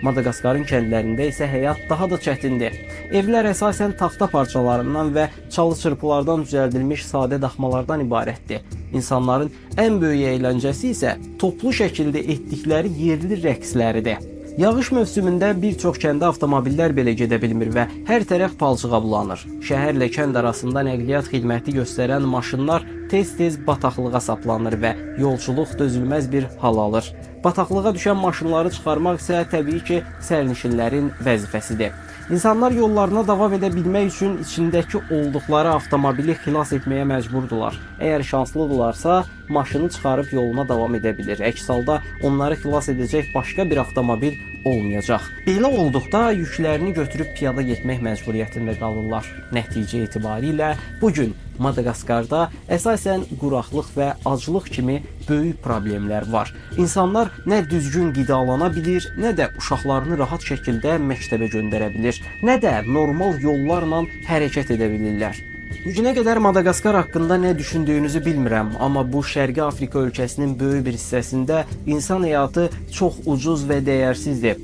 Madaqaskarın kəndlərində isə həyat daha da çətindir. Evlər əsasən taxta parçalarından və çalı çırpılardan düzəldilmiş sadə daxmalardan ibarətdir. İnsanların ən böyük əyləncəsi isə toplu şəkildə etdikləri yerli rəqsləridir. Yağış mövsümündə bir çox kəndə avtomobillər belə gedə bilmir və hər tərəf palçığa bulanır. Şəhərlə kənd arasında nəqliyyat xidməti göstərən maşınlar tez-tez bataqlığa saplanır və yolçuluq dözülməz bir hal alır. Bataqlığa düşən maşınları çıxarmaq isə təbii ki, sərnişinlərin vəzifəsidir. İnsanlar yollarına davam edə bilmək üçün içindəki olduqları avtomobili xilas etməyə məcburdular. Əgər şanslıdırlarsa, maşını çıxarıb yoluna davam edə bilir. Əks halda onları xilas edəcək başqa bir avtomobil olmayacaq. Belə olduqda yüklərini götürüb piyada getmək məcburiyyətində qalırlar. Nəticə etibarilə bugün Madaqaskarda əsasən quraqlıq və aclıq kimi böyük problemlər var. İnsanlar nə düzgün qidalana bilir, nə də uşaqlarını rahat şəkildə məktəbə göndərə bilir, nə də normal yollarla hərəkət edə bilirlər. Bu günə qədər Madaqaskar haqqında nə düşündüyünüzü bilmirəm, amma bu Şərqi Afrika ölkəsinin böyük bir hissəsində insan həyatı çox ucuz və dəyərsizdir.